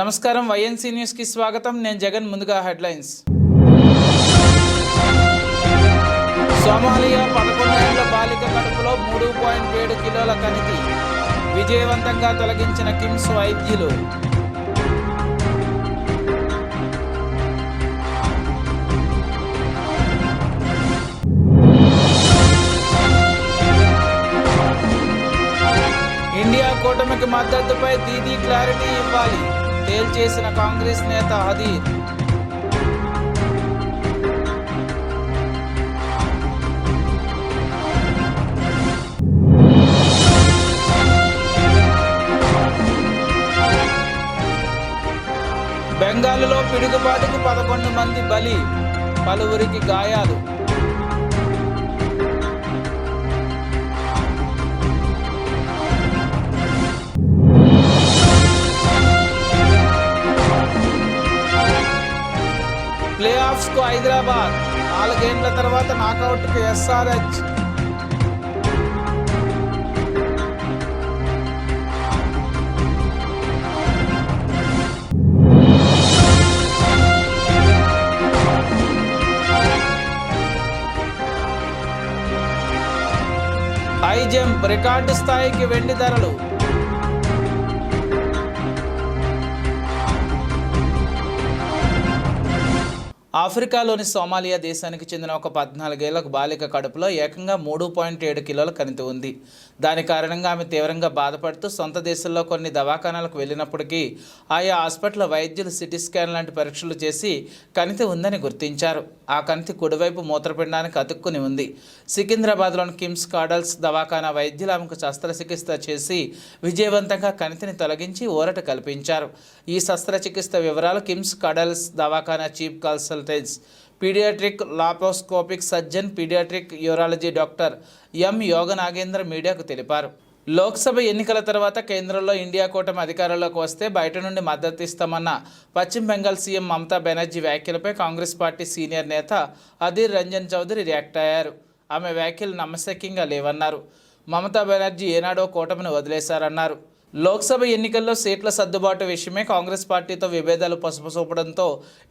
నమస్కారం YNC news కి స్వాగతం నేను జగన్ ముందుగా హెడ్లైన్స్ సోమాలియా 11 ఏళ్ల బాలిక కడుపులో 3.7 కిలోల కణితి విజయవంతంగా తొలగించిన కిమ్స్ వైద్యులు ఇండియా కూటమికి మద్దతుపై దీదీ క్లారిటీ ఇవ్వాలి తేల్చేసిన కాంగ్రెస్ నేత హదీర్ బెంగాల్లో పిడుగుపాటుకు 11 మంది బలి పలువురికి గాయాలు ప్లే ఆఫ్స్ కు హైదరాబాద్ 4 ఏళ్ల తర్వాత నాకౌట్ కు ఎస్ఆర్హెచ్ హై జంప్ రికార్డు స్థాయికి వెండి ధరలు ఆఫ్రికాలోని సోమాలియా దేశానికి చెందిన ఒక 14 ఏళ్ల బాలిక కడుపులో ఏకంగా 3.7 కిలోల కణితి ఉంది. దాని కారణంగా ఆమె తీవ్రంగా బాధపడుతూ సొంత దేశంలో కొన్ని దవాఖానాలకు వెళ్ళినప్పటికీ ఆయా హాస్పిటల్ వైద్యులు సిటీ స్కాన్ లాంటి పరీక్షలు చేసి కణితి ఉందని గుర్తించారు. ఆ కణితి కుడివైపు మూత్రపిండానికి అతుక్కుని ఉంది. సికింద్రాబాద్లోని కిమ్స్ కాడల్స్ దవాఖానా వైద్యులు ఆమెకు శస్త్రచికిత్స చేసి విజయవంతంగా కణితిని తొలగించి ఊరట కల్పించారు. ఈ శస్త్రచికిత్స వివరాలు కిమ్స్ కాడల్స్ దవాఖానా chief consultants paediatric laparoscopic surgeon paediatric urology doctor M Yoga Nagendra మీడియాకు తెలిపారు. లోక్సభ ఎన్నికల తర్వాత కేంద్రంలో ఇండియా కూటమి అధికారంలోకి వస్తే బయట నుండి మద్దతు ఇస్తామన్న పశ్చిమ బెంగాల్ సీఎం మమతా బెనర్జీ వ్యాఖ్యలపై కాంగ్రెస్ పార్టీ సీనియర్ నేత అధీర్ రంజన్ చౌదరి రియాక్ట్ అయ్యారు. ఆమె వ్యాఖ్యలు నమ్మశక్యంగా లేవన్నారు. మమతా బెనర్జీ ఏనాడో కూటమిని వదిలేశారన్నారు. లోక్సభ ఎన్నికల్లో సీట్ల సర్దుబాటు విషయమే కాంగ్రెస్ పార్టీతో విభేదాలు పసుపు చూపడంతో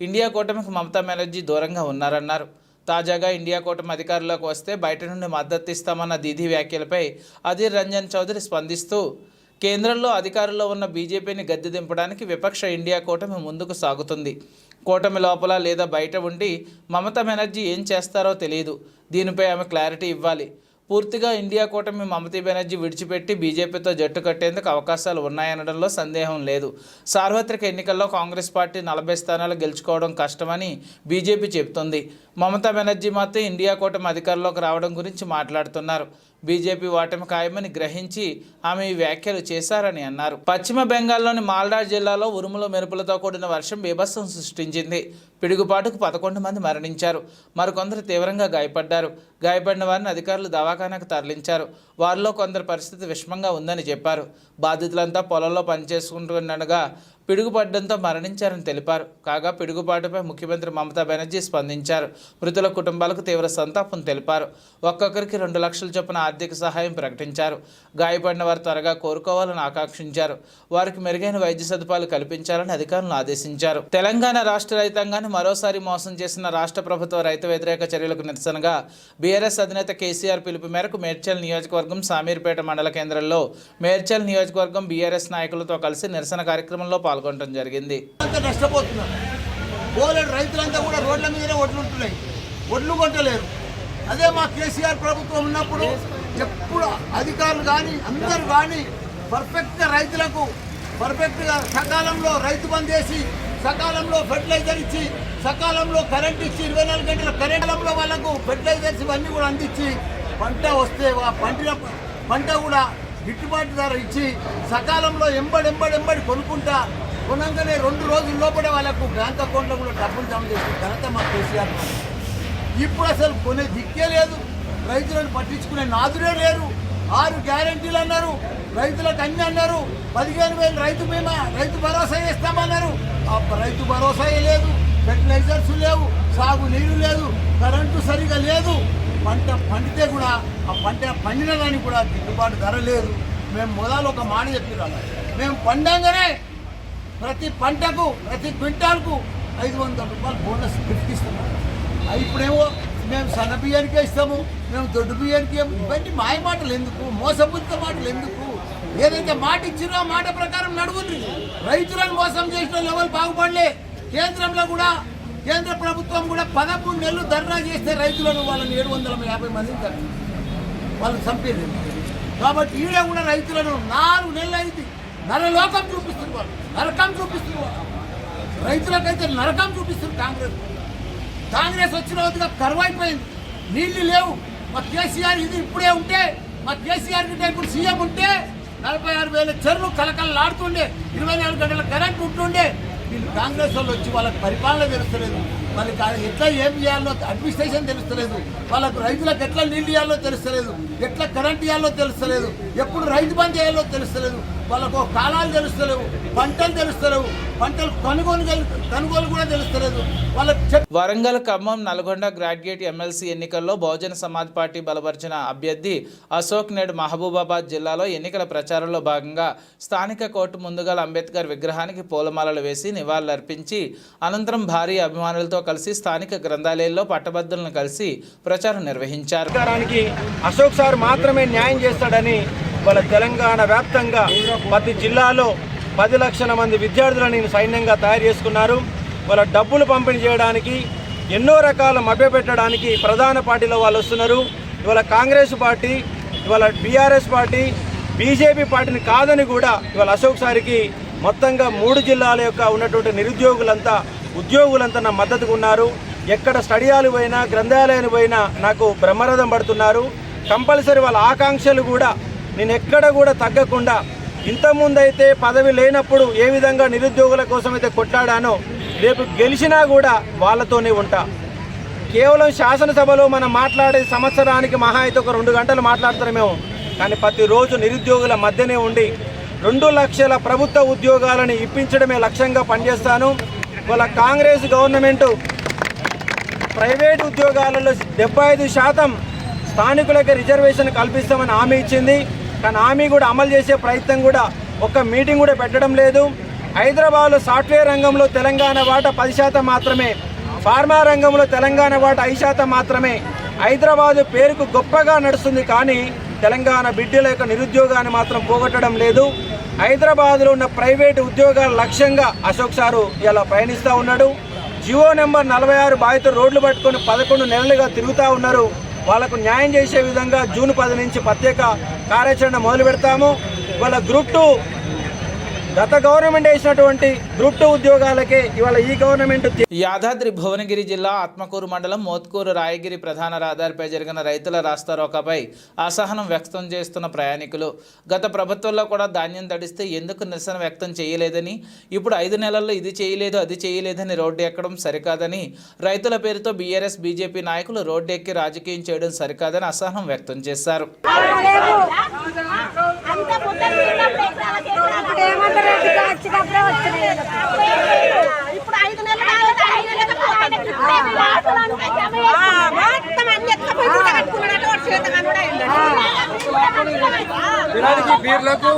ఇండియా కూటమికి మమతా బెనర్జీ దూరంగా ఉన్నారన్నారు. తాజాగా ఇండియా కూటమి అధికారంలోకి వస్తే బయట నుండి మద్దతు ఇస్తామన్న దీదీ వ్యాఖ్యలపై అధీర్ రంజన్ చౌదరి స్పందిస్తూ కేంద్రంలో అధికారంలో ఉన్న బీజేపీని గద్దె దింపడానికి విపక్ష ఇండియా కూటమి ముందుకు సాగుతుంది. కూటమి లోపల లేదా బయట ఉండి మమతా బెనర్జీ ఏం చేస్తారో తెలియదు. దీనిపై ఆమె క్లారిటీ ఇవ్వాలి. పూర్తిగా ఇండియా కూటమి మమతా బెనర్జీ విడిచిపెట్టి బీజేపీతో జట్టు కట్టేందుకు అవకాశాలు ఉన్నాయనడంలో సందేహం లేదు. సార్వత్రిక ఎన్నికల్లో కాంగ్రెస్ పార్టీ 40 స్థానాలు గెలుచుకోవడం కష్టమని బీజేపీ చెబుతోంది. మమతా బెనర్జీ మాత్రం ఇండియా కూటమి అధికారంలోకి రావడం గురించి మాట్లాడుతున్నారు. బీజేపీ ఓటమి ఖాయమని గ్రహించి ఆమె ఈ వ్యాఖ్యలు చేశారని అన్నారు. పశ్చిమ బెంగాల్లోని మాల్డా జిల్లాలో ఉరుములు మెరుపులతో కూడిన వర్షం బీభత్సం సృష్టించింది. పిడుగుపాటుకు 11 మంది మరణించారు. మరికొందరు తీవ్రంగా గాయపడ్డారు. గాయపడిన వారిని అధికారులు దవాఖానాకు తరలించారు. వారిలో కొందరు పరిస్థితి విషమంగా ఉందని చెప్పారు. బాధితులంతా పొలంలో పనిచేసుకుంటుండగా పిడుగుపడడంతో మరణించారని తెలిపారు. కాగా పిడుగుపాటుపై ముఖ్యమంత్రి మమతా బెనర్జీ స్పందించారు. మృతుల కుటుంబాలకు తీవ్ర సంతాపం తెలిపారు. ఒక్కొక్కరికి 2 లక్షల చొప్పున ఆర్థిక సహాయం ప్రకటించారు. గాయపడిన వారు త్వరగా కోరుకోవాలని ఆకాంక్షించారు. వారికి మెరుగైన వైద్య సదుపాయాలు కల్పించాలని అధికారులను ఆదేశించారు. తెలంగాణ రాష్ట్ర రైతాంగాన్ని మరోసారి మోసం చేసిన రాష్ట్ర ప్రభుత్వ రైతు వ్యతిరేక చర్యలకు నిరసనగా బీఆర్ఎస్ అధినేత కేసీఆర్ పిలుపు మేరకు మేడ్చల్ నియోజకవర్గం సామీర్పేట మండల కేంద్రంలో మేడ్చల్ నియోజకవర్గం బీఆర్ఎస్ నాయకులతో కలిసి నిరసన కార్యక్రమంలో పాల్గొనడం జరిగింది. రైతులంతా కూడా రోడ్ల మీదనే ఒడ్లుంటున్నాయి, ఒడ్లు కొంటలేరు. అదే మా కేసీఆర్ ప్రభుత్వం ఉన్నప్పుడు ఎప్పుడు అధికారులు కానీ అందరూ కానీ పర్ఫెక్ట్గా రైతులకు పర్ఫెక్ట్గా సకాలంలో రైతు బంద్ చేసి సకాలంలో ఫెర్టిలైజర్ ఇచ్చి సకాలంలో కరెంట్ ఇచ్చి 24 గంటల కరెంట్లో వాళ్ళకు ఫెర్టిలైజర్స్ ఇవన్నీ కూడా అందించి పంట వస్తే ఆ పంట కూడా గిట్టుబాటు ధర ఇచ్చి సకాలంలో ఎంబడి కొనుక్కుంటా కొనంగానే 2 రోజుల లోపల వాళ్ళకు బ్యాంక్ అకౌంట్లో కూడా డబ్బులు జమ చేసి ఘనత మా కేసీఆర్. ఇప్పుడు అసలు కొనే దిక్కే లేదు, రైతులను పట్టించుకునే నాదురే లేరు. 6 గ్యారెంటీలు అన్నారు, రైతులకు అన్ని అన్నారు. 15,000 రైతు బీమా రైతు భరోసా ఇస్తామన్నారు. ఆ రైతు భరోసా లేదు, ఫెర్టిలైజర్స్ లేవు, సాగు నీరు లేదు, కరెంటు సరిగా లేదు. పంట పండితే కూడా ఆ పంట పండిన దానికి కూడా గిట్టుబాటు ధర లేదు. మేము మొదలు ఒక మాట చెప్పినాము, మేము పండంగానే ప్రతి పంటకు ప్రతి క్వింటాల్కు 500 రూపాయలు బోనస్ గిఫ్ట్ ఇస్తున్నాం. ఇప్పుడేమో మేము సన్న బియ్యానికే ఇస్తాము, మేము దొడ్డు బియ్యానికి ఇవన్నీ మాయ మాటలు ఎందుకు, మోసపూరిత మాటలు ఎందుకు? ఏదైతే మాట ఇచ్చినో ఆ మాట ప్రకారం నడువుంది. రైతులను మోసం చేసిన లెవెల్ బాగుపడలే. కేంద్రంలో కూడా కేంద్ర ప్రభుత్వం కూడా 13 నెలలు ధర్నా చేస్తే రైతులను వాళ్ళని 750 మందిని వాళ్ళు చంపేది. కాబట్టి ఈడ కూడా రైతులను 4 నెలలు అయింది నరలోకం చూపిస్తున్నారు, వాళ్ళు నరకం చూపిస్తున్నారు. రైతులకైతే నరకం చూపిస్తున్నారు. కాంగ్రెస్ వచ్చిన రోజుగా కరువైపోయింది, నీళ్లు లేవు. మా కేసీఆర్ ఇది ఇప్పుడే ఉంటే, మా కేసీఆర్ గిట్ట ఇప్పుడు సీఎం ఉంటే 46,000 చెరువులు కలకలలాడుతుండే, 24 గంటల కరెంట్ ఉంటుండే. వీళ్ళు కాంగ్రెస్ వాళ్ళు వచ్చి వాళ్ళకి పరిపాలన తెలుస్తలేదు, వాళ్ళకి ఎట్లా ఏం చేయాలో అడ్మినిస్ట్రేషన్ తెలుస్తలేదు, వాళ్ళకు రైతులకు ఎట్లా నీళ్ళు ఇవ్వాలో తెలుస్తలేదు, ఎట్లా కరెంట్ ఇవ్వాలో తెలుస్తలేదు, ఎప్పుడు రైతు బంద్ చేయాలో తెలుస్తలేదు, వాళ్ళకు కాలాలు తెలుస్తలేవు, పంటలు తెలుస్తలేవు, పంటలు కొనుగోలు కూడా తెలుస్తలేదు వాళ్ళకి. వరంగల్, ఖమ్మం, నల్గొండ గ్రాడ్యుయేట్ ఎమ్మెల్సీ ఎన్నికల్లో బహుజన సమాజ్ పార్టీ బలపరిచిన అభ్యర్థి అశోక్ నేడు మహబూబాబాద్ జిల్లాలో ఎన్నికల ప్రచారంలో భాగంగా స్థానిక కోర్టు ముందుగల అంబేద్కర్ విగ్రహానికి పూలమాలలు వేసి నివాళులర్పించి అనంతరం భారీ అభిమానులతో కలిసి స్థానిక గ్రంథాలయంలో పట్టభద్రులను కలిసి ప్రచారం నిర్వహించారు. అశోక్ సార్ మాత్రమే న్యాయం చేస్తాడని వాళ్ళ తెలంగాణ వ్యాప్తంగా ప్రతి జిల్లాలో 10 లక్షల మంది విద్యార్థులను సైన్యంగా తయారు చేసుకున్నారు. వాళ్ళ డబ్బులు పంపిణీ చేయడానికి, ఎన్నో రకాల మభ్యపెట్టడానికి ప్రధాన పార్టీలో వాళ్ళు వస్తున్నారు. ఇవాళ కాంగ్రెస్ పార్టీ, ఇవాళ బీఆర్ఎస్ పార్టీ, బీజేపీ పార్టీని కాదని కూడా ఇవాళ అశోక్ సార్కి మొత్తంగా 3 జిల్లాల యొక్క ఉన్నటువంటి నిరుద్యోగులంతా, ఉద్యోగులంతా నా మద్దతుకు ఉన్నారు. ఎక్కడ స్టడియాలు పోయినా, గ్రంథాలయాలు పోయినా నాకు బ్రహ్మరథం పడుతున్నారు. కంపల్సరీ వాళ్ళ ఆకాంక్షలు కూడా నేను ఎక్కడ కూడా తగ్గకుండా, ఇంతకుముందైతే పదవి లేనప్పుడు ఏ విధంగా నిరుద్యోగుల కోసం అయితే కొట్లాడానో రేపు గెలిచినా కూడా వాళ్ళతోనే ఉంటా. కేవలం శాసనసభలో మనం మాట్లాడే సంవత్సరానికి మహా అయితే ఒక 2 గంటలు మాట్లాడుతున్నామేమో, కానీ ప్రతిరోజు నిరుద్యోగుల మధ్యనే ఉండి 2 లక్షల ప్రభుత్వ ఉద్యోగాలను ఇప్పించడమే లక్ష్యంగా పనిచేస్తాను. వాళ్ళ కాంగ్రెస్ గవర్నమెంటు ప్రైవేటు ఉద్యోగాలలో 75% స్థానికులకి రిజర్వేషన్ కల్పిస్తామని హామీ ఇచ్చింది. కానీ హామీ కూడా అమలు చేసే ప్రయత్నం కూడా, ఒక్క మీటింగ్ కూడా పెట్టడం లేదు. హైదరాబాద్లో సాఫ్ట్వేర్ రంగంలో తెలంగాణ వాటా 10% మాత్రమే, ఫార్మా రంగంలో తెలంగాణ వాటా 5% మాత్రమే. హైదరాబాదు పేరుకు గొప్పగా నడుస్తుంది, కానీ తెలంగాణ బిడ్డల యొక్క నిరుద్యోగాన్ని మాత్రం పోగొట్టడం లేదు. హైదరాబాద్లో ఉన్న ప్రైవేటు ఉద్యోగాల లక్ష్యంగా అశోక్ సారు ఇలా ప్రయాణిస్తూ ఉన్నాడు. జియో నెంబర్ 46 బాధితులు రోడ్లు పట్టుకొని 11 నెలలుగా తిరుగుతూ ఉన్నారు. వాళ్ళకు న్యాయం చేసే విధంగా జూన్ 10 నుంచి ప్రత్యేక కార్యాచరణ మొదలు పెడతాము. వాళ్ళ గ్రూప్ 2 గత గవర్నమెంట్ వేసినటువంటి గ్రూప్ 2 ఉద్యోగాలకే ఇవాళ ఈ గవర్నమెంట్. యాదాద్రి భువనగిరి జిల్లా ఆత్మకూరు మండలం మోత్కూరు రాయగిరి ప్రధాన రహదారిపై జరిగిన రైతుల రాస్తారోకాపై అసహనం వ్యక్తం చేస్తున్న ప్రయాణికులు గత ప్రభుత్వంలో కూడా ధాన్యం తడిస్తే ఎందుకు నిరసన వ్యక్తం చేయలేదని, ఇప్పుడు 5 నెలల్లో ఇది చేయలేదు అది చేయలేదని రోడ్డు ఎక్కడం సరికాదని, రైతుల పేరుతో బీఆర్ఎస్ బీజేపీ నాయకులు రోడ్డు ఎక్కి రాజకీయం చేయడం సరికాదని అసహనం వ్యక్తం చేశారు. ఇప్పుడు 5 నెలలు బీర్లకు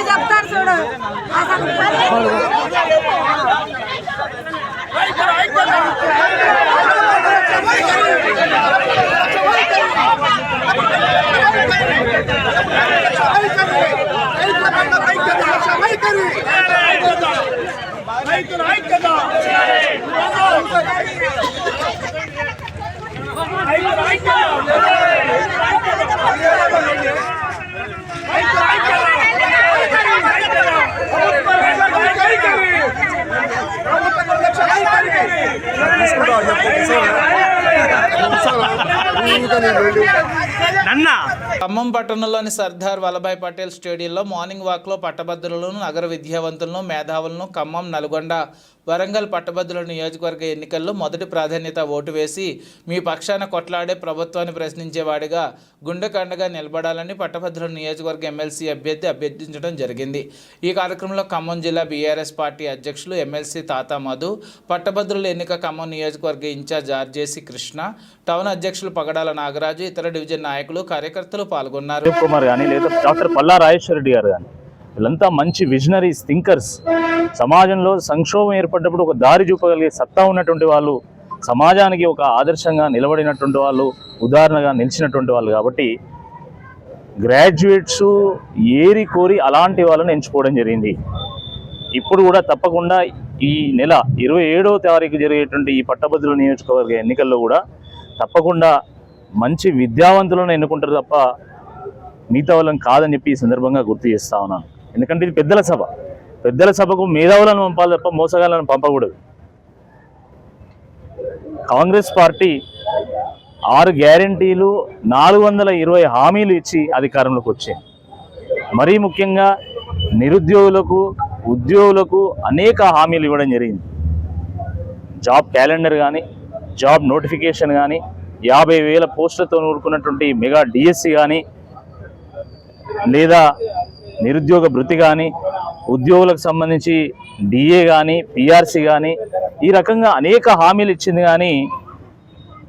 చెప్తారు చూడు. ఖమ్మం పట్టణంలోని సర్దార్ వల్లభాయ్ పటేల్ స్టేడియంలో మార్నింగ్ వాక్లో పట్టభద్రులను, నగర విద్యావంతులను, మేధావులను, ఖమ్మం, నల్గొండ వరంగల్ పట్టభద్రుల నియోజకవర్గ ఎన్నికల్లో మొదటి ప్రాధాన్యత ఓటు వేసి మీ పక్షాన కొట్లాడే ప్రభుత్వాన్ని ప్రశ్నించేవాడిగా గుండెకండగా నిలబడాలని పట్టభద్రుల నియోజకవర్గ ఎమ్మెల్సీ అభ్యర్థి అభ్యర్థించడం జరిగింది. ఈ కార్యక్రమంలో ఖమ్మం జిల్లా బీఆర్ఎస్ పార్టీ అధ్యక్షులు ఎమ్మెల్సీ తాతా మధు, పట్టభద్రుల ఎన్నిక ఖమ్మం నియోజకవర్గ ఇన్ఛార్జ్ ఆర్జేసి కృష్ణ, టౌన్ అధ్యక్షులు పగడాల నాగరాజు, ఇతర డివిజన్ నాయకులు కార్యకర్తలు పాల్గొన్నారు. కుమార్ కానీ లేదా డాక్టర్ పల్లా రాజేశ్వర రెడ్డి గారు కానీ వీళ్ళంతా మంచి విజనరీస్, థింకర్స్. సమాజంలో సంక్షోభం ఏర్పడ్డప్పుడు ఒక దారి చూపగలిగే సత్తా ఉన్నటువంటి వాళ్ళు, సమాజానికి ఒక ఆదర్శంగా నిలబడినటువంటి వాళ్ళు, ఉదాహరణగా నిలిచినటువంటి వాళ్ళు. కాబట్టి గ్రాడ్యుయేట్స్ ఏరి కోరి అలాంటి వాళ్ళని ఎంచుకోవడం జరిగింది. ఇప్పుడు కూడా తప్పకుండా ఈ నెల 27వ తారీఖు జరిగేటువంటి ఈ పట్టభద్రుల నియోజకవర్గ ఎన్నికల్లో కూడా తప్పకుండా మంచి విద్యావంతులను ఎన్నుకుంటారు తప్ప మిగతా వాళ్ళని కాదని చెప్పి ఈ సందర్భంగా గుర్తు చేస్తా ఉన్నాను. ఎందుకంటే ఇది పెద్దల సభ. పెద్దల సభకు మేధావులను పంపాలి తప్ప మోసగాళ్ళను పంపకూడదు. కాంగ్రెస్ పార్టీ 6 గ్యారంటీలు 420 హామీలు ఇచ్చి అధికారంలోకి వచ్చింది. మరీ ముఖ్యంగా నిరుద్యోగులకు, ఉద్యోగులకు అనేక హామీలు ఇవ్వడం జరిగింది. జాబ్ క్యాలెండర్ కానీ, జాబ్ నోటిఫికేషన్ కానీ, 50,000 పోస్టులతో కూడుకున్నటువంటి మెగా డిఎస్సి కానీ, లేదా నిరుద్యోగ భృతి కానీ, ఉద్యోగులకు సంబంధించి డిఏ కానీ, పిఆర్సి కానీ, ఈ రకంగా అనేక హామీలు ఇచ్చింది. కానీ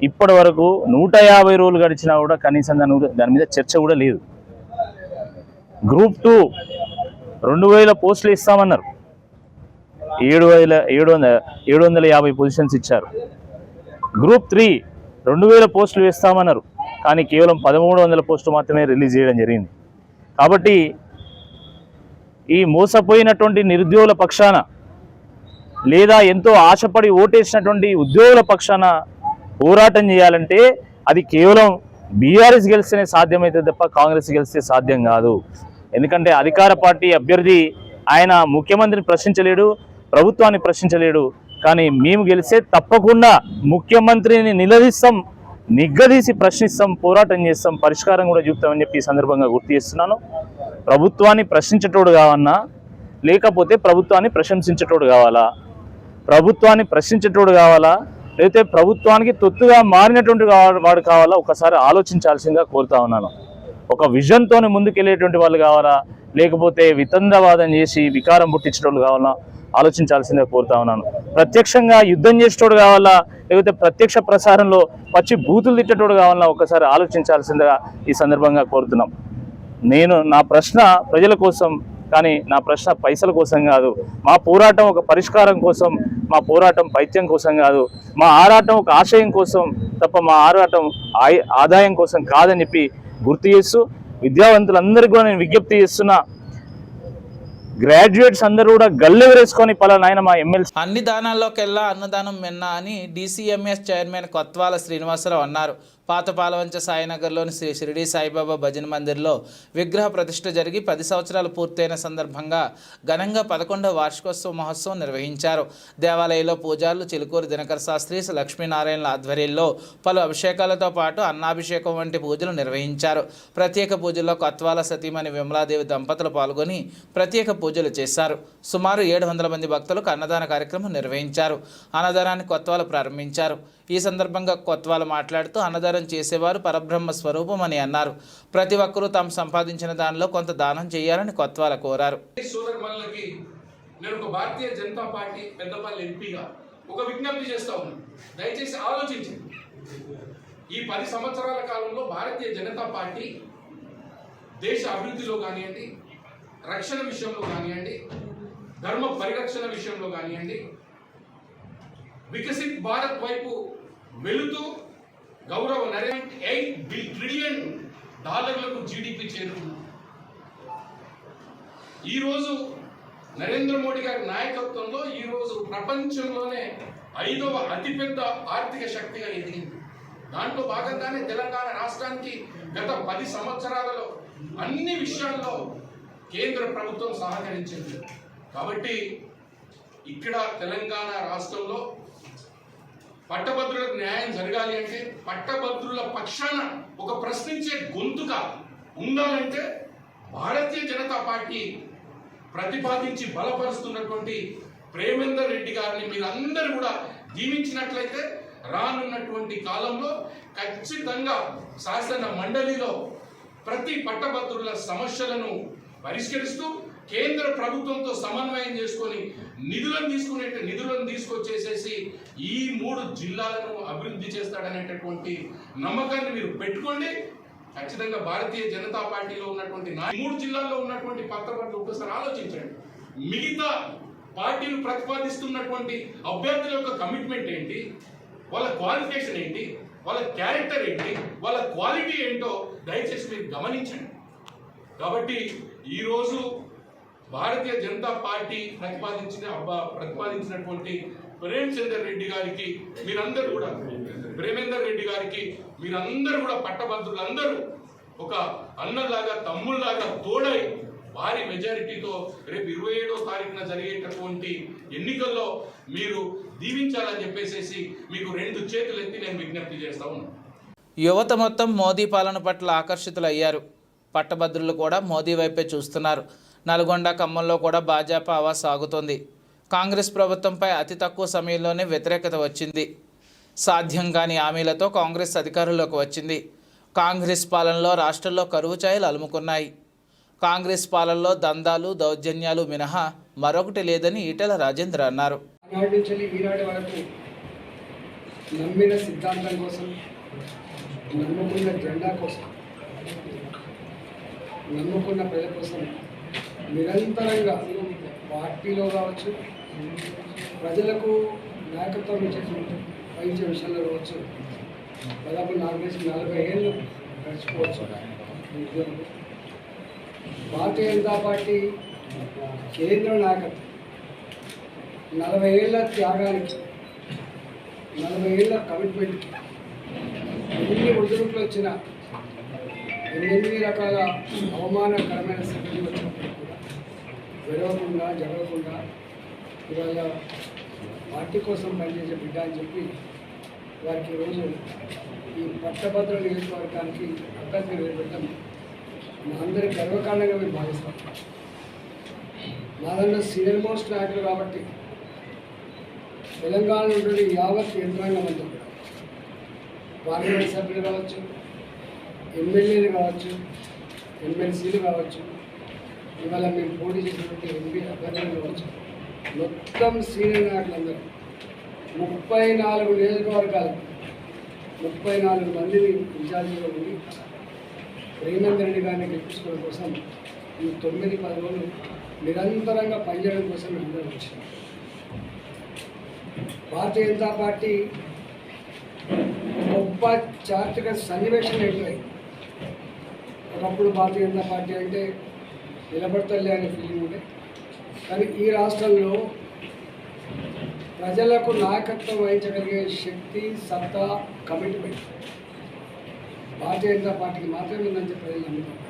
ఇప్పటి వరకు 150 రోజులు గడిచినా కూడా కనీసం దాని మీద చర్చ కూడా లేదు. గ్రూప్ 2 2,000 పోస్టులు ఇస్తామన్నారు, 750 పొజిషన్స్ ఇచ్చారు. గ్రూప్ 3 2,000 పోస్టులు వేస్తామన్నారు, కానీ కేవలం 1,300 పోస్టులు మాత్రమే రిలీజ్ చేయడం జరిగింది. కాబట్టి ఈ మోసపోయినటువంటి నిరుద్యోగుల పక్షాన, లేదా ఎంతో ఆశపడి ఓటేసినటువంటి ఉద్యోగుల పక్షాన పోరాటం చేయాలంటే అది కేవలం బీఆర్ఎస్ గెలిస్తేనే సాధ్యమవుతుంది తప్ప కాంగ్రెస్ గెలిస్తే సాధ్యం కాదు. ఎందుకంటే అధికార పార్టీ అభ్యర్థి ఆయన ముఖ్యమంత్రిని ప్రశ్నించలేడు, ప్రభుత్వాన్ని ప్రశ్నించలేడు. కానీ మేము గెలిస్తే తప్పకుండా ముఖ్యమంత్రిని నిలదీస్తాం, నిగ్గదీసి ప్రశ్నిస్తాం, పోరాటం చేస్తాం, పరిష్కారం కూడా చూపుతామని చెప్పి ఈ సందర్భంగా గుర్తు చేస్తున్నాను. ప్రభుత్వాన్ని ప్రశ్నించేటోడు కావన్నా, లేకపోతే ప్రభుత్వాన్ని ప్రశంసించేటోడు కావాలా? ప్రభుత్వాన్ని ప్రశ్నించేటోడు కావాలా, లేకపోతే ప్రభుత్వానికి తొత్తుగా మారినటువంటి వాడు కావాలా? ఒకసారి ఆలోచించాల్సిందిగా కోరుతా ఉన్నాను. ఒక విజన్తో ముందుకెళ్ళేటువంటి వాళ్ళు కావాలా, లేకపోతే వితండవాదం చేసి వికారం పుట్టించేటోళ్ళు కావాలా? ఆలోచించాల్సిందిగా కోరుతా ఉన్నాను. ప్రత్యక్షంగా యుద్ధం చేసేటోడు కావాలా, లేకపోతే ప్రత్యక్ష ప్రసారంలో పచ్చి బూతులు తిట్టేటోడు కావాలా? ఒకసారి ఆలోచించాల్సిందిగా ఈ సందర్భంగా కోరుతున్నాం. నా ప్రశ్న ప్రజల కోసం, కానీ నా ప్రశ్న పైసల కోసం కాదు. మా పోరాటం ఒక పరిష్కారం కోసం, మా పోరాటం పైత్యం కోసం కాదు. మా ఆరాటం ఒక ఆశయం కోసం తప్ప మా ఆరాటం ఆదాయం కోసం కాదని చెప్పి గుర్తు చేస్తూ, విద్యావంతులందరికీ కూడా నేను విజ్ఞప్తి చేస్తున్నా, గ్రాడ్యుయేట్స్ అందరూ కూడా గల్లెవరేసుకొని పలానాయన మా ఎమ్మెల్సీ. అన్ని దానాల్లోకెల్లా అన్నదానం మిన్నా అని డీసీఎంఎస్ చైర్మన్ కొత్వాల శ్రీనివాసరావు అన్నారు. పాత పాలవంచ సాయినగర్లోని శ్రీ షిరిడి సాయిబాబా భజన మందిర్లో విగ్రహ ప్రతిష్ఠ జరిగి 10 సంవత్సరాలు పూర్తయిన సందర్భంగా ఘనంగా 11వ వార్షికోత్సవ మహోత్సవం నిర్వహించారు. దేవాలయంలో పూజారులు చిలుకూరు దినకర శాస్త్రి, లక్ష్మీనారాయణల ఆధ్వర్యంలో పలు అభిషేకాలతో పాటు అన్నాభిషేకం వంటి పూజలు నిర్వహించారు. ప్రత్యేక పూజల్లో కొత్వాల సతీమణి విమలాదేవి దంపతులు పాల్గొని ప్రత్యేక పూజలు చేశారు. సుమారు 700 మంది భక్తులకు అన్నదాన కార్యక్రమం నిర్వహించారు. అన్నదానాన్ని కొత్వాలు ప్రారంభించారు. ఈ సందర్భంగా కొత్వాల మాట్లాడుతూ అన్నదానం చేసేవారు పరబ్రహ్మ స్వరూపం అని అన్నారు. ప్రతి ఒక్కరూ తాము సంపాదించిన దానిలో కొంత దానం చేయాలని కొత్వాల కోరారు. నేను ఒక భారతీయ జనతా పార్టీ పెద్దపల్లి ఎంపీగా ఒక విజ్ఞప్తి చేస్తా ఉన్నాను. దయచేసి ఆలోచించండి. ఈ 10 సంవత్సరాల కాలంలో భారతీయ జనతా పార్టీ దేశ అభివృద్ధిలో కానివ్వండి, రక్షణ విషయంలో కానివ్వండి, ధర్మ పరిరక్షణ విషయంలో కానివ్వండి, వికసిత్ భారత్ వైపు వెళుతూ గౌరవ $8 ట్రిలియన్ జీడిపి చేరుకున్నాం. ఈరోజు నరేంద్ర మోడీ గారి నాయకత్వంలో ఈరోజు ప్రపంచంలోనే 5వ అతిపెద్ద ఆర్థిక శక్తిగా ఎదిగింది. దాంట్లో భాగంగానే తెలంగాణ రాష్ట్రానికి గత 10 సంవత్సరాలలో అన్ని విషయాల్లో కేంద్ర ప్రభుత్వం సహకరించింది. కాబట్టి ఇక్కడ తెలంగాణ రాష్ట్రంలో పట్టభద్రులకు న్యాయం జరగాలి అంటే, పట్టభద్రుల పక్షాన ఒక ప్రశ్నించే గొంతుగా ఉండాలంటే భారతీయ జనతా పార్టీ ప్రతిపాదించి బలపరుస్తున్నటువంటి ప్రేమేందర్ రెడ్డి గారిని మీరు అందరూ కూడా దీవించినట్లయితే రానున్నటువంటి కాలంలో ఖచ్చితంగా శాసన మండలిలో ప్రతి పట్టభద్రుల సమస్యలను పరిష్కరిస్తూ కేంద్ర ప్రభుత్వంతో సమన్వయం చేసుకొని నిధులను తీసుకొచ్చేసేసి ఈ 3 జిల్లాలను అభివృద్ధి చేస్తాడనేటటువంటి నమ్మకాన్ని మీరు పెట్టుకోండి. ఖచ్చితంగా భారతీయ జనతా పార్టీలో ఉన్నటువంటి 3 జిల్లాల్లో ఉన్నటువంటి పట్టభద్రులు ఒకసారి ఆలోచించండి. మిగతా పార్టీలు ప్రతిపాదిస్తున్నటువంటి అభ్యర్థుల యొక్క కమిట్మెంట్ ఏంటి, వాళ్ళ క్వాలిఫికేషన్ ఏంటి, వాళ్ళ క్యారెక్టర్ ఏంటి, వాళ్ళ క్వాలిటీ ఏంటో దయచేసి మీరు గమనించండి. కాబట్టి ఈరోజు భారతీయ జనతా పార్టీ ప్రతిపాదించినటువంటి ప్రేమేందర్ రెడ్డి గారికి మీరందరూ కూడా పట్టభద్రులందరూ ఒక అన్నలాగా తమ్ముళ్లాగా తోడై భారీ మెజారిటీతో రేపు 27వ తారీఖున జరిగేటటువంటి ఎన్నికల్లో మీరు దీవించాలని చెప్పేసి మీకు 2 చేతులు ఎత్తి నేను విజ్ఞప్తి చేస్తా ఉన్నాను. యువత మొత్తం మోదీ పాలన పట్ల ఆకర్షితులయ్యారు. పట్టభద్రులు కూడా మోదీ వైపే చూస్తున్నారు. నల్గొండ, ఖమ్మంలో కూడా భాజపా హవా సాగుతోంది. కాంగ్రెస్ ప్రభుత్వంపై అతి తక్కువ సమయంలోనే వ్యతిరేకత వచ్చింది. సాధ్యం కాని హామీలతో కాంగ్రెస్ అధికారంలోకి వచ్చింది. కాంగ్రెస్ పాలనలో రాష్ట్రంలో కరువు ఛాయలు అలుముకున్నాయి. కాంగ్రెస్ పాలనలో దందాలు, దౌర్జన్యాలు మినహా మరొకటి లేదని ఈటెల రాజేంద్ర అన్నారు. ఆనాటి నుంచి ఈనాటి వరకు నమ్మిన సిద్ధాంతం కోసం, నమ్ముకున్న జెండా కోసం, నమ్ముకున్న ప్రజల కోసం నిరంతరంగా పార్టీలో కావచ్చు, ప్రజలకు నాయకత్వం వహించే విషయంలో కావచ్చు, దాదాపు 40 ఏళ్ళు గడిచిపోవచ్చు. భారతీయ జనతా పార్టీ కేంద్ర నాయకత్వం 40 ఏళ్ల త్యాగానికి, 40 ఏళ్ల కమిట్మెంట్కి ఎన్ని ఒడిదుడుకులు వచ్చినా, ఎన్ని రకాల అవమానకరమైన స్థితులు వచ్చినప్పుడు కూడా విడవకుండా, జరగకుండా ఇవాళ పార్టీ కోసం పనిచేసే బిడ్డ అని చెప్పి వారికి ఈరోజు ఈ పట్టభద్రుల నియోజకవర్గానికి అభ్యర్థి నిలబెట్టడం మా అందరి గర్వకారణంగా మేము భావిస్తాం. మాదన్న సీనియర్ మోస్ట్ నాయకులు కాబట్టి తెలంగాణ నుండి యావత్ యంత్రాంగం అంతా కూడా పార్లమెంట్ సభ్యులు కావచ్చు, ఎమ్మెల్యేలు కావచ్చు, ఎమ్మెల్సీలు కావచ్చు, ఇవాళ మేము పోటీ చేసినటువంటి ఎంపీ అభ్యర్థులు కావచ్చు, మొత్తం సీనియర్ నాయకులందరూ 34 నియోజకవర్గాలు 34 మందిని ఇన్ఛార్జిగా ఉండి ప్రేమేందర్ రెడ్డి గారిని గెలిపించుకోవడం కోసం ఈ 9-10 రోజులు నిరంతరంగా పనిచేయడం కోసం మేము అందరం వచ్చినాం. భారతీయ జనతా పార్టీ గొప్ప చారిత్రక సన్నివేశం ఎదురై, ఒకప్పుడు భారతీయ జనతా పార్టీ అంటే నిలబడతలే అనే ఫీలింగ్ ఉండే. కానీ ఈ రాష్ట్రంలో ప్రజలకు నాయకత్వం వహించగలిగే శక్తి, సత్తా, కమిట్మెంట్ భారతీయ జనతా పార్టీకి మాత్రమే ఉందని చెప్పి ప్రజలు నమ్ముతారు.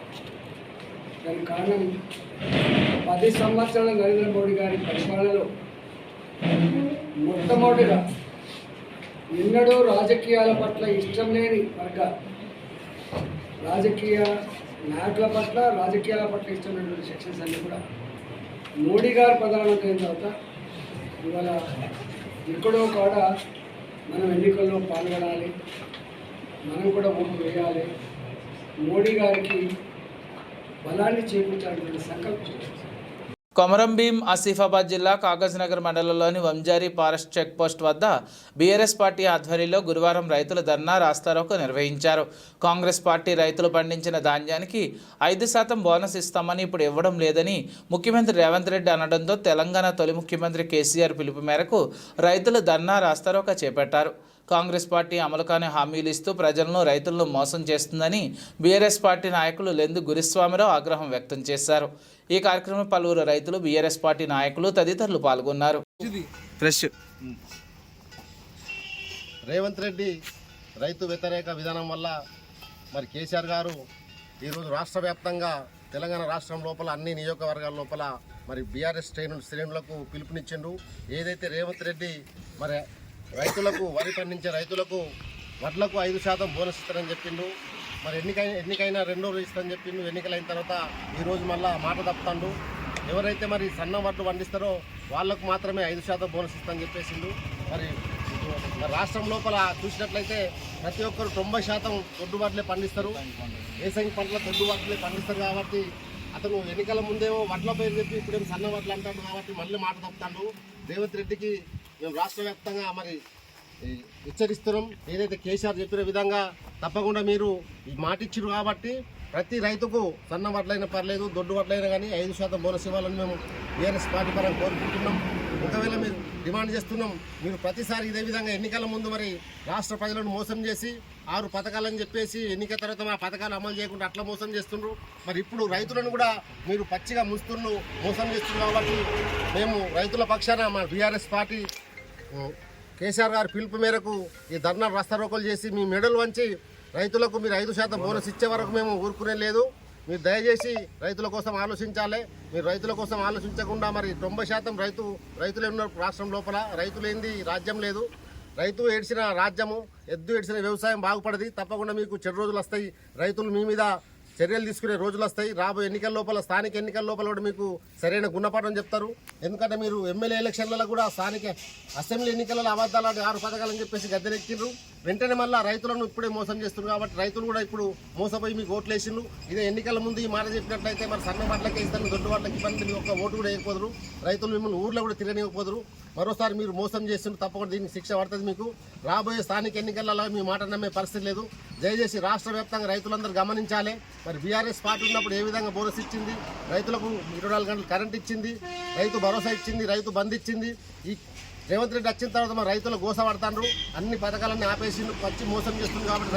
దానికి కారణం 10 సంవత్సరాల నరేంద్ర మోడీ గారి పరిపాలనలో మొట్టమొదటిగా ఎన్నడూ రాజకీయాల పట్ల ఇష్టం లేని వర్గాలు, రాజకీయ నాయకుల పట్ల, రాజకీయాల పట్ల ఇష్టం లేనటువంటి సెక్షన్స్ అన్నీ కూడా మోడీ గారు ప్రధానమంత్రి అయిన తర్వాత ఇవాళ ఎక్కడో కాడ మనం ఎన్నికల్లో పాల్గొనాలి, మనం కూడా ఓటు వేయాలి, మోడీ గారికి బలాన్ని చేకూర్చాలనే సంకల్పం. కొమరంభీం ఆసిఫాబాద్ జిల్లా కాగజ్నగర్ మండలంలోని వంజారి ఫారెస్ట్ చెక్ పోస్ట్ వద్ద బీఆర్ఎస్ పార్టీ ఆధ్వర్యంలో గురువారం రైతులు ధర్నా రాస్తారోకో నిర్వహించారు. కాంగ్రెస్ పార్టీ రైతులు పండించిన ధాన్యానికి 5% బోనస్ ఇస్తామని ఇప్పుడు ఇవ్వడం లేదని ముఖ్యమంత్రి రేవంత్ రెడ్డి అనడంతో తెలంగాణ తొలి ముఖ్యమంత్రి కేసీఆర్ పిలుపు మేరకు రైతులు ధర్నా రాస్తారోకో చేపట్టారు. కాంగ్రెస్ పార్టీ అమలు కాని హామీలు ఇస్తూ ప్రజలను, రైతులను మోసం చేస్తుందని బీఆర్ఎస్ పార్టీ నాయకులు లెందు గురుస్వామిరావు ఆగ్రహం వ్యక్తం చేశారు. ఈ కార్యక్రమంలో పలువురు రైతులు, బీఆర్ఎస్ పార్టీ నాయకులు తదితరులు పాల్గొన్నారు. రేవంత్ రెడ్డి రైతు వ్యతిరేక విధానం వల్ల మరి కేసీఆర్ గారు ఈరోజు రాష్ట్ర వ్యాప్తంగా తెలంగాణ రాష్ట్రం లోపల అన్ని నియోజకవర్గాల లోపల మరి బీఆర్ఎస్ శ్రేణులకు పిలుపునిచ్చిండు. ఏదైతే రేవంత్ రెడ్డి మరి రైతులకు, వరి పండించే రైతులకు వడ్లకు 5% బోనస్ ఇస్తారని చెప్పిండు. మరి ఎన్నికైనా 2 రోజులు ఇస్తారని చెప్పిండు. ఎన్నికలైన తర్వాత ఈరోజు మళ్ళా మాట తప్పుతాడు. ఎవరైతే మరి సన్న వడ్లు పండిస్తారో వాళ్ళకు మాత్రమే 5% బోనస్ ఇస్తామని చెప్పేసిండు. మరి రాష్ట్రం లోపల చూసినట్లయితే ప్రతి ఒక్కరు 90% దొడ్డు వడ్లే పండిస్తారు. వేసంగి పంటల దొడ్డు వడ్లే పండిస్తారు కాబట్టి అతను ఎన్నికల ముందేమో వడ్ల పేరు చెప్పి ఇప్పుడేమో సన్న వడ్లు అంటాడు కాబట్టి మళ్ళీ మాట తప్పుతాడు. రేవంత్ రెడ్డికి మేము రాష్ట్ర వ్యాప్తంగా మరి హెచ్చరిస్తున్నాం. ఏదైతే కేసీఆర్ చెప్పిన విధంగా తప్పకుండా మీరు మాట ఇచ్చిరు కాబట్టి ప్రతి రైతుకు సన్న వడ్లైనా పర్లేదు, దొడ్డు వడ్లైనా కానీ 5% బోనస్ ఇవ్వాలని మేము బీఆర్ఎస్ పార్టీ పరంగా కోరుకుంటున్నాం. ఒకవేళ మీరు డిమాండ్ చేస్తున్నాం, మీరు ప్రతిసారి ఇదే విధంగా ఎన్నికల ముందు మరి రాష్ట్ర ప్రజలను మోసం చేసి 6 పథకాలని చెప్పేసి ఎన్నికల తర్వాత మా పథకాలు అమలు చేయకుండా అట్లా మోసం చేస్తున్నారు. మరి ఇప్పుడు రైతులను కూడా మీరు పచ్చిగా మోసం చేస్తున్నారు కాబట్టి మేము రైతుల పక్షాన మా బీఆర్ఎస్ పార్టీ కేసీఆర్ గారి పిలుపు మేరకు ఈ ధర్నా రాస్తారోకోలు చేసి మీ మెడలు వంచి రైతులకు మీరు 5% బోనస్ ఇచ్చే వరకు మేము ఊరుకునే లేదు. మీరు దయచేసి రైతుల కోసం ఆలోచించాలి. మీరు రైతుల కోసం ఆలోచించకుండా మరి 90% రైతులే ఉన్నారు రాష్ట్రం లోపల. రైతులేంది రాజ్యం లేదు. రైతు ఏడ్చిన రాజ్యము, ఎద్దు ఏడ్చిన వ్యవసాయం బాగుపడది. తప్పకుండా మీకు చెడు రోజులు వస్తాయి. రైతులు మీ మీద చర్యలు తీసుకునే రోజులు వస్తాయి. రాబోయే ఎన్నికల లోపల, స్థానిక ఎన్నికల లోపల కూడా మీకు సరైన గుణపాఠం చెప్తారు. ఎందుకంటే మీరు ఎమ్మెల్యే ఎలక్షన్లలో కూడా స్థానిక అసెంబ్లీ ఎన్నికలలో అబద్ధాలు 6 పథకాలని చెప్పేసి గద్దెనెక్కిండ్రు. వెంటనే మళ్ళీ రైతులను ఇప్పుడే మోసం చేస్తున్నారు కాబట్టి రైతులు కూడా ఇప్పుడు మోసపోయి మీకు ఓట్లు వేసిండ్రు. ఇదే ఎన్నికల ముందు ఈ మాట చెప్పినట్లయితే మరి సన్న వడ్లకే ఇస్తాను, దొడ్డు వడ్లకి ఇబ్బంది, మీకు ఒక ఓటు కూడా వేయకపోదురు. రైతులు మిమ్మల్ని ఊర్లో కూడా తిరగనివ్వకపోదురు. మరోసారి మీరు మోసం చేస్తుండ్రు. తప్పకుండా దీనికి శిక్ష పడుతుంది మీకు. రాబోయే స్థానిక ఎన్నికలలో మీ మాట నమ్మే పరిస్థితి లేదు. దయచేసి రాష్ట్ర వ్యాప్తంగా రైతులందరూ గమనించాలి. మరి బీఆర్ఎస్ పార్టీ ఉన్నప్పుడు ఏ విధంగా బోనస్ ఇచ్చింది, రైతులకు 24 గంటలు కరెంట్ ఇచ్చింది, రైతు భరోసా ఇచ్చింది, రైతు బంద్ ఇచ్చింది. ఈ రేవంత్ రెడ్డి వచ్చిన తర్వాత మరి రైతులు గోస పడతాండ్రు. అన్ని పథకాలన్నీ ఆపేసిండ్రు, వచ్చి మోసం చేస్తుంది కాబట్టి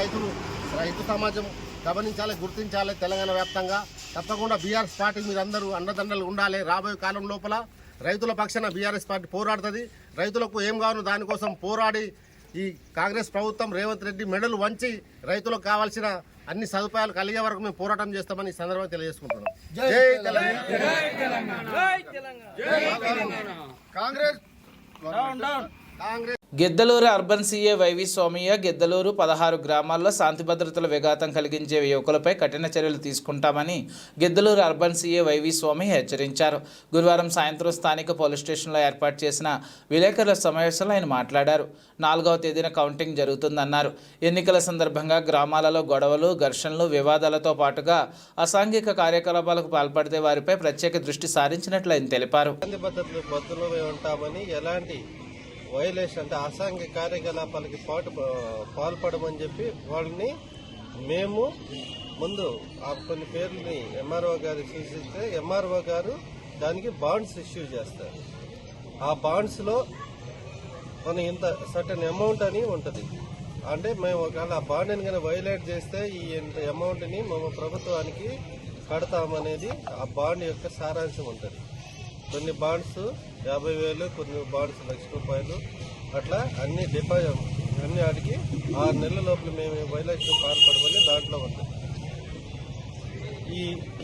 రైతు సమాజం గమనించాలి, గుర్తించాలి. తెలంగాణ వ్యాప్తంగా తప్పకుండా బీఆర్ఎస్ పార్టీ మీరు అందరూ అండదండలు ఉండాలి. రాబోయే కాలం లోపల రైతుల పక్షాన బీఆర్ఎస్ పార్టీ పోరాడుతుంది. రైతులకు ఏం కావాలో దానికోసం పోరాడి ఈ కాంగ్రెస్ ప్రభుత్వం రేవంత్ రెడ్డి మెడలు వంచి రైతులకు కావాల్సిన అన్ని సదుపాయాలు కలిగే వరకు మేము పోరాటం చేస్తామని ఈ సందర్భంగా తెలియజేసుకుంటున్నాం. జై Telangana. Congress. Giddalur urban CA YV Somaiah Giddalur 16 గ్రామాల్లో శాంతి భద్రతల విఘాతం కలిగించే యువకులపై కఠిన చర్యలు తీసుకుంటామని Giddalur urban CA YV Somaiah హెచ్చరించారు. గురువారం సాయంత్రం స్థానిక పోలీస్ స్టేషన్లో ఏర్పాటు చేసిన విలేకరుల సమావేశంలో ఆయన మాట్లాడారు. 4వ తేదీన కౌంటింగ్ జరుగుతుందన్నారు. ఎన్నికల సందర్భంగా గ్రామాలలో గొడవలు, ఘర్షణలు, వివాదాలతో పాటుగా అసాంఘిక కార్యకలాపాలకు పాల్పడితే వారిపై ప్రత్యేక దృష్టి సారించినట్లు ఆయన తెలిపారు. వైలేషన్ అంటే అసాంఘిక కార్యకలాపాలకి పాల్పడమని చెప్పి వాళ్ళని మేము ముందు కొన్ని పేర్లని ఎంఆర్ఓ గారు సూచిస్తే ఎంఆర్ఓ గారు దానికి బాండ్స్ ఇష్యూ చేస్తారు. ఆ బాండ్స్లో మన ఇంత సర్టన్ అమౌంట్ అని ఉంటుంది. అంటే మేము ఒకవేళ ఆ బాండ్ని కనుక వైలేట్ చేస్తే ఈ ఇంత అమౌంట్ని మేము ప్రభుత్వానికి కడతామనేది ఆ బాండ్ యొక్క సారాంశం ఉంటుంది. కొన్ని బాండ్స్ 50,000, కొన్ని బాండ్స్ ₹1,00,000 అట్లా అన్ని డిపాజిట్ అన్ని వాటికి 6 నెలల లోపల మేము వైలేషన్ పాల్పడమని దాంట్లో ఉంటుంది.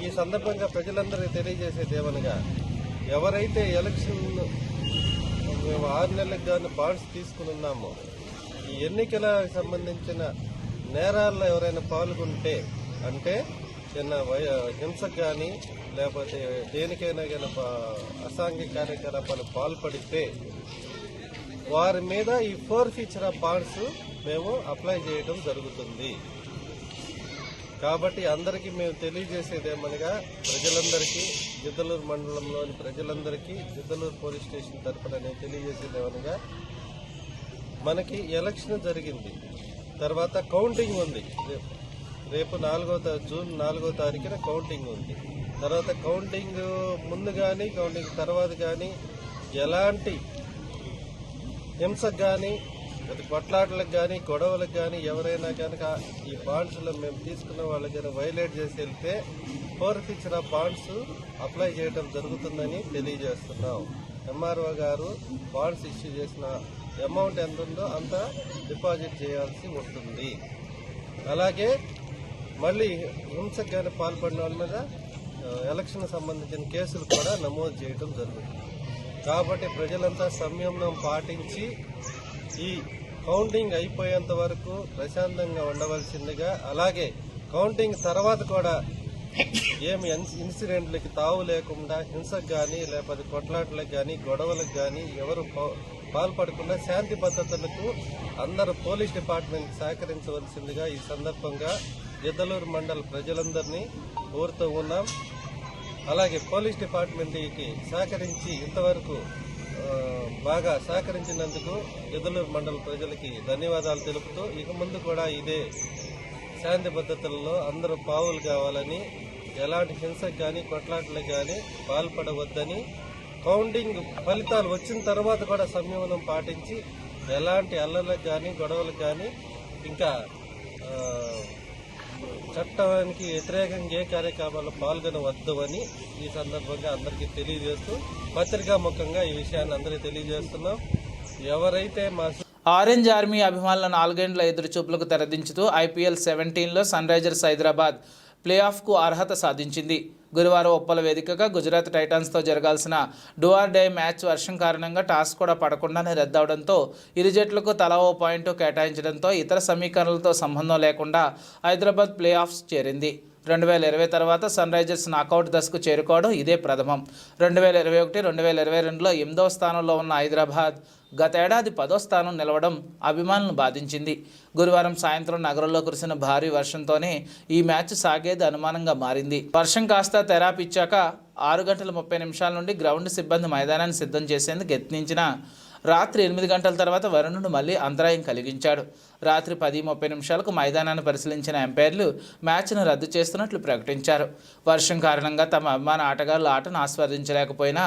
ఈ సందర్భంగా ప్రజలందరికీ తెలియజేసేది ఏమనగా, ఎవరైతే ఎలక్షన్ మేము 6 నెలలకు కానీ బాండ్స్ తీసుకుని ఉన్నామో, ఈ ఎన్నికలకు సంబంధించిన నేరాల్లో ఎవరైనా పాల్గొంటే అంటే చిన్న హింసకు కానీ లేకపోతే దేనికైనా కానీ అసాంఘిక కార్యకలాపాలు పాల్పడితే వారి మీద ఈ ఫోర్ఫీచర్ ఆఫ్ బాండ్స్ మేము అప్లై చేయడం జరుగుతుంది. కాబట్టి అందరికీ మేము తెలియజేసేది ఏమనగా, ప్రజలందరికీ, గిద్దలూరు మండలంలోని ప్రజలందరికీ గిద్దలూరు పోలీస్ స్టేషన్ తరఫున నేను తెలియజేసేది ఏమనగా, మనకి ఎలక్షన్ జరిగింది, తర్వాత కౌంటింగ్ ఉంది. రేపు జూన్ 4వ తారీఖున కౌంటింగ్ ఉంది. తర్వాత కౌంటింగ్ ముందు కానీ కౌంటింగ్ తర్వాత కానీ ఎలాంటి హింసకు కానీ కొట్లాటలకు కానీ గొడవలకు కానీ ఎవరైనా కనుక ఈ బాండ్స్లో మేము తీసుకున్న వాళ్ళకైనా వైలేట్ చేసి వెళ్తే ఫోర్ఫీచర్ ఆఫ్ బాండ్స్ అప్లై చేయడం జరుగుతుందని తెలియజేస్తున్నాం. ఎంఆర్ఓ గారు బాండ్స్ ఇష్యూ చేసిన అమౌంట్ ఎంత ఉందో అంత డిపాజిట్ చేయాల్సి ఉంటుంది. అలాగే మళ్ళీ హింసకు కానీ పాల్పడిన వాళ్ళ మీద ఎలక్షన్ సంబంధించిన కేసులు కూడా నమోదు చేయడం జరుగుతుంది. కాబట్టి ప్రజలంతా సంయమనం పాటించి ఈ కౌంటింగ్ అయిపోయేంత వరకు ప్రశాంతంగా ఉండవలసిందిగా, అలాగే కౌంటింగ్ తర్వాత కూడా ఏమి ఇన్సిడెంట్లకి తావు లేకుండా హింసకు కానీ లేకపోతే కొట్లాటలకు కానీ గొడవలకు కానీ ఎవరు పాల్పడకుండా శాంతి భద్రతలకు అందరూ పోలీస్ డిపార్ట్మెంట్ సహకరించవలసిందిగా ఈ సందర్భంగా గిద్దలూరు మండల ప్రజలందరినీ కోరుతూ ఉన్నాం. అలాగే పోలీస్ డిపార్ట్మెంట్కి సహకరించి ఇంతవరకు బాగా సహకరించినందుకు గిద్దలూరు మండల ప్రజలకి ధన్యవాదాలు తెలుపుతూ ఇక ముందు కూడా ఇదే శాంతి భద్రతల్లో అందరూ పావులు కావాలని, ఎలాంటి హింసకు కానీ కొట్లాటలకు కానీ పాల్పడవద్దని, కౌంటింగ్ ఫలితాలు వచ్చిన తర్వాత కూడా సంయమనం పాటించి ఎలాంటి అల్లర్లకు కానీ గొడవలకు కానీ ఇంకా చట్టానికి వ్యతిరేకంగా ఏ కార్యక్రమాల్లో పాల్గొనవద్దు అని ఈ సందర్భంగా అందరికీ తెలియజేస్తూ పత్రికాముఖంగా ఈ విషయాన్ని అందరికీ తెలియజేస్తున్నాం. ఎవరైతే మా ఆరెంజ్ ఆర్మీ అభిమానుల 4 గంటల ఎదురుచూపులకు తెరదించుతూ IPL 17లో సన్ రైజర్స్ హైదరాబాద్ ప్లే ఆఫ్కు అర్హత సాధించింది. గురువారం ఉప్పల వేదికగా గుజరాత్ టైటాన్స్తో జరగాల్సిన డూ ఆర్ డై మ్యాచ్ వర్షం కారణంగా టాస్ కూడా పడకుండానే రద్దవడంతో ఇరు జట్లకు తలా ఓ పాయింట్ కేటాయించడంతో ఇతర సమీకరణలతో సంబంధం లేకుండా హైదరాబాద్ ప్లే ఆఫ్స్ చేరింది. 2020 తర్వాత సన్ రైజర్స్ నాకౌట్ దశకు చేరుకోవడం ఇదే ప్రథమం. 2021, 2022లో 8వ స్థానంలో ఉన్న హైదరాబాద్ గతేడాది 10వ స్థానం నిలవడం అభిమానులను బాధించింది. గురువారం సాయంత్రం నగరంలో కురిసిన భారీ వర్షంతోనే ఈ మ్యాచ్ సాగేది అనుమానంగా మారింది. వర్షం కాస్త తెరాపిచ్చాక 6:30 నుండి గ్రౌండ్ సిబ్బంది మైదానాన్ని సిద్ధం చేసేందుకు యత్నించిన రాత్రి 8 గంటల తర్వాత వరుణుడు మళ్లీ అంతరాయం కలిగించాడు. రాత్రి 10:30 మైదానాన్ని పరిశీలించిన ఎంపైర్లు మ్యాచ్ను రద్దు చేస్తున్నట్లు ప్రకటించారు. వర్షం కారణంగా తమ అభిమాన ఆటగాళ్లు ఆటను ఆస్వాదించలేకపోయినా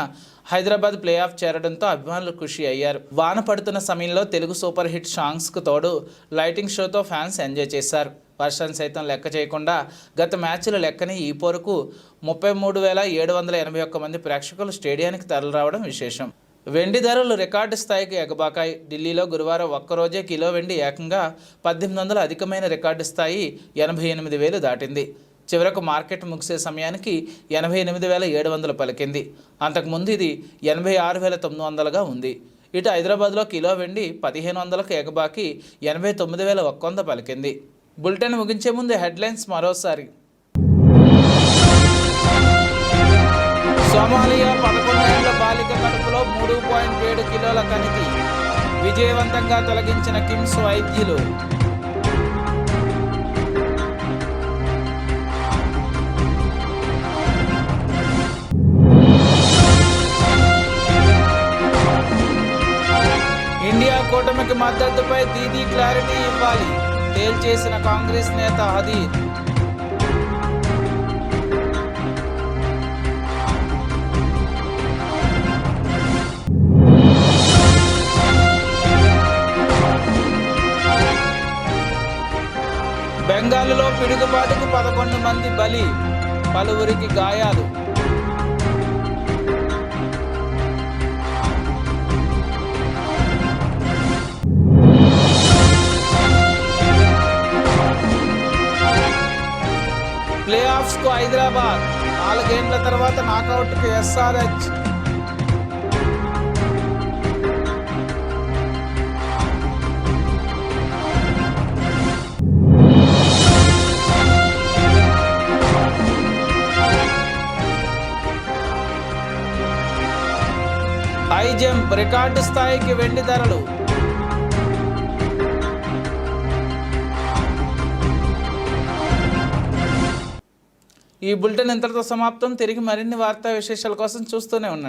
హైదరాబాద్ ప్లే ఆఫ్ చేరడంతో అభిమానులు ఖుషి అయ్యారు. వాన పడుతున్న సమయంలో తెలుగు సూపర్ హిట్ సాంగ్స్కు తోడు లైటింగ్ షోతో ఫ్యాన్స్ ఎంజాయ్ చేశారు. వర్షాన్ని సైతం లెక్క చేయకుండా గత మ్యాచ్ల లెక్కని ఈ పోరుకు 33,781 మంది ప్రేక్షకులు స్టేడియానికి తరలిరావడం విశేషం. వెండి ధరలు రికార్డు స్థాయికి ఎగబాకాయి. ఢిల్లీలో గురువారం ఒక్కరోజే కిలో వెండి ఏకంగా 1800 అధికమైన రికార్డు స్థాయి 88,000 దాటింది. చివరకు మార్కెట్ ముగిసే సమయానికి 88,700 పలికింది. అంతకుముందు ఇది 86,900గా ఉంది. ఇటు హైదరాబాద్లో కిలో వెండి 1,500కు ఎగబాకి 89,100 పలికింది. బులెటిన్ ముగించే ముందు హెడ్లైన్స్ మరోసారి. సోమాలియా 11 ఏళ్ల బాలిక కడుపులో 3.7 కిలోల కణితి విజయవంతంగా తొలగించిన కిమ్స్ వైద్యులు. ఇండియా కూటమికి మద్దతుపై దీదీ క్లారిటీ ఇవ్వాలి తేల్చేసిన కాంగ్రెస్ నేత హదీర్. బెంగాల్లో పిడుగుపాటుకు 11 మంది బలి, పలువురికి గాయాలు. ప్లే ఆఫ్స్కు హైదరాబాద్ 4 గేమ్ల తర్వాత నాకౌట్కు SRH. హై జంప్ రికార్డు స్థాయికి వెండి ధరలు. ఈ బులెటిన్ ఇంతటితో సమాప్తం. తిరిగి మరిన్ని వార్తా విశేషాల కోసం చూస్తూనే ఉండండి.